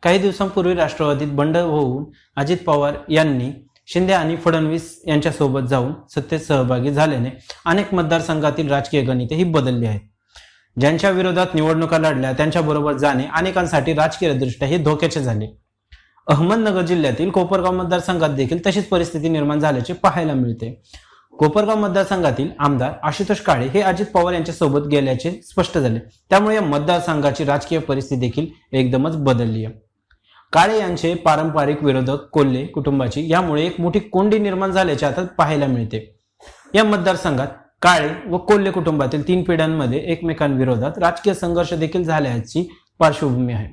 काही दिवसांपूर्वी राष्ट्रवादीत बंड होऊन अजित पवार यांनी शिंदे आणि फडणवीस यांच्यासोबत जाऊन सत्तेत सहभागी झाल्याने अनेक मतदारसंघातील राजकीय गणिते ही बदलली आहेत। ज्यांच्या विरोधात निवडणुका लढल्या त्यांच्याबरोबर जाणे अनेकांसाठी राजकीयदृष्ट्या हे धोक्याचे झाले। अहमदनगर जिल्ह्यातील कोपरगाव मतदारसंघात देखील तशीच परिस्थिती निर्माण झाल्याचे पाहायला मिळते। कोपरगाव मतदारसंघातील आमदार आशुतोष काळे हे अजित पवार यांच्यासोबत गेल्याचे स्पष्ट झाले। त्यामुळे या मतदारसंघाची राजकीय परिस्थिती देखील एकदमच बदलली आहे। काळे यांचे पारंपरिक विरोधक कोल्हे कुटुंबाची यामुळे एक मोठी कोंडी निर्माण झाल्याचे आता पाहायला मिळते। या मतदारसंघात काळे व कोल्हे कुटुंबातील 3 पिढ्यांमध्ये एकमेकांविरोधात राजकीय संघर्ष देखील झाल्याची पार्श्वभूमी आहे।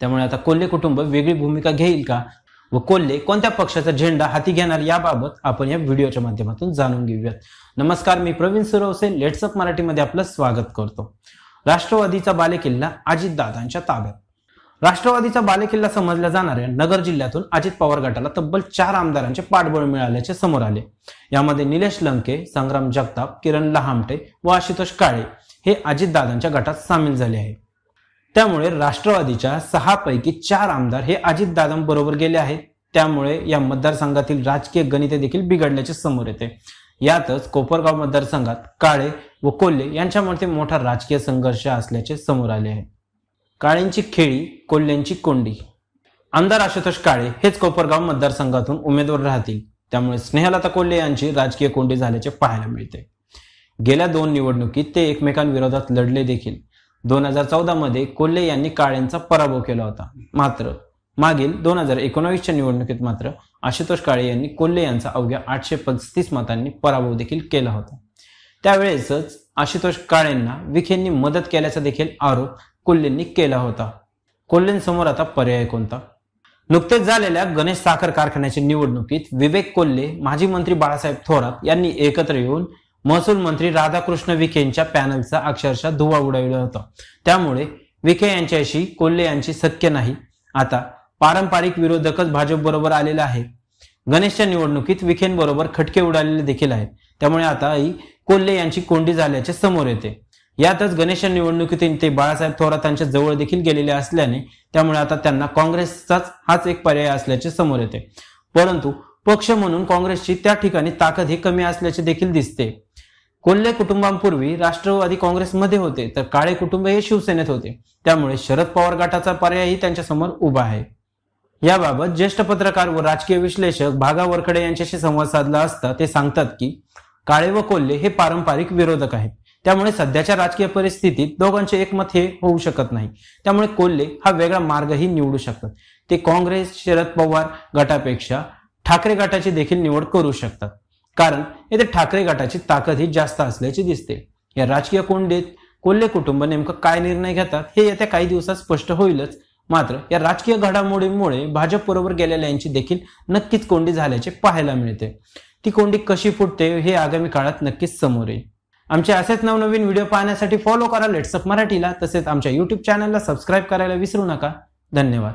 त्यामुळे आता कोल्हे कुटुंब वेगळी भूमिका घेईल का व कोल्हे कोणत्या पक्षाचा झेंडा हाती घेणार याबाबत आपण या व्हिडिओच्या माध्यमातून जाणून घेऊयात। नमस्कार, मी प्रवीण सुरवसे, लेट्स अप मराठीमध्ये आपलं स्वागत करतो। राष्ट्रवादीचा बालेकिल्ला अजितदादांच्या ताब्यात। राष्ट्रवादीचा बालेकिल्ला समजल्या जाणाऱ्या नगर जिल्ह्यातून अजित पवार गटाला तब्बल 4 आमदारांचे पाठबळ मिळाल्याचे समोर आले। यामध्ये निलेश लंके, संग्राम जगताप, किरण लहामटे व आशुतोष काळे हे अजितदादांच्या गटात सामील झाले आहे। त्यामुळे राष्ट्रवादीच्या 6 पैकी 4 आमदार हे अजितदादांबरोबर गेले आहेत। त्यामुळे या मतदारसंघातील राजकीय गणिते देखील बिघडल्याचे समोर येते। यातच कोपरगाव मतदारसंघात काळे व कोल्हे यांच्यामध्ये मोठा राजकीय संघर्ष असल्याचे समोर आले आहे। काळेंची खेळी, कोल्हेंची कोंडी। आमदार आशुतोष काळे हेच कोपरगाव मतदारसंघातून उमेदवार राहतील। त्यामुळे स्नेहलता कोल्हे यांची राजकीय कोंडी झाल्याचे पाहायला मिळते। गेल्या 2 निवडणुकीत ते एकमेकांविरोधात लढले देखील। 2014 मध्ये कोल्हे यांनी काळेंचा पराभव केला होता। मात्र मागील 2019च्या निवडणुकीत मात्र आशुतोष काळे यांनी कोल्हे यांचा अवघ्या 835 मतांनी पराभव देखील केला होता। त्यावेळेसच आशुतोष काळेंना विखेंनी मदत केल्याचा देखील आरोप कोल्हेंनी केला होता। कोल्हेंसमोर आता पर्याय कोणता? नुकतेच झालेल्या गणेश साखर कारखान्याच्या निवडणुकीत विवेक कोल्हे, माजी मंत्री बाळासाहेब थोरात यांनी एकत्र येऊन महसूल मंत्री राधाकृष्ण विखेंच्या पॅनलचा अक्षरशः धुव्वा उडविला होता। त्यामुळे विखे यांच्याशी कोल्हे यांची सख्य नाही। आता पारंपरिक विरोधकच भाजप बरोबर आलेला आहे। गणेशच्या निवडणुकीत विखेंबरोबर खटके उडालेले देखील आहेत। त्यामुळे आता ही कोल्हे यांची कोंडी झाल्याचे समोर येते। यातच गणेशच्या निवडणुकीत ते बाळासाहेब थोरातांच्या जवळ देखील गेलेले असल्याने त्यामुळे आता त्यांना काँग्रेसचाच हाच एक पर्याय असल्याचे समोर येते। परंतु पक्ष म्हणून काँग्रेसची त्या ठिकाणी ताकद ही कमी असल्याचे देखील दिसते। कोल्हे कुटुंबांपूर्वी राष्ट्रवादी काँग्रेसमध्ये होते तर काळे कुटुंब हे शिवसेनेत होते। त्यामुळे शरद पवार गटाचा पर्यायही त्यांच्यासमोर उभा आहे। याबाबत ज्येष्ठ पत्रकार व राजकीय विश्लेषक भागा वरखडे यांच्याशी संवाद साधला असता ते सांगतात की काळे व कोल्हे हे पारंपरिक विरोधक आहेत। त्यामुळे सध्याच्या राजकीय परिस्थितीत दोघांचे एकमत हे होऊ शकत नाही। त्यामुळे कोल्हे हा वेगळा मार्गही निवडू शकतात। ते काँग्रेस शरद पवार गटापेक्षा ठाकरे गटाची देखील निवड करू शकतात, कारण येथे ठाकरे गटाची ताकद ही जास्त असल्याची दिसते। या राजकीय कोंडीत कोल्हे कुटुंब नेमकं काय निर्णय घेतात हे येत्या काही दिवसात स्पष्ट होईलच। मात्र या राजकीय घडामोडींमुळे भाजप बरोबर गेलेल्यांची देखील नक्कीच कोंडी झाल्याचे पाहायला मिळते। ती कोंडी कशी फुटते हे आगामी काळात नक्कीच समोर येईल। आमचे असेच नवनवीन व्हिडिओ पाहण्यासाठी फॉलो करा लेट्स अप मराठीला, तसेच आमच्या YouTube चॅनलला सबस्क्राईब करायला विसरू नका। धन्यवाद।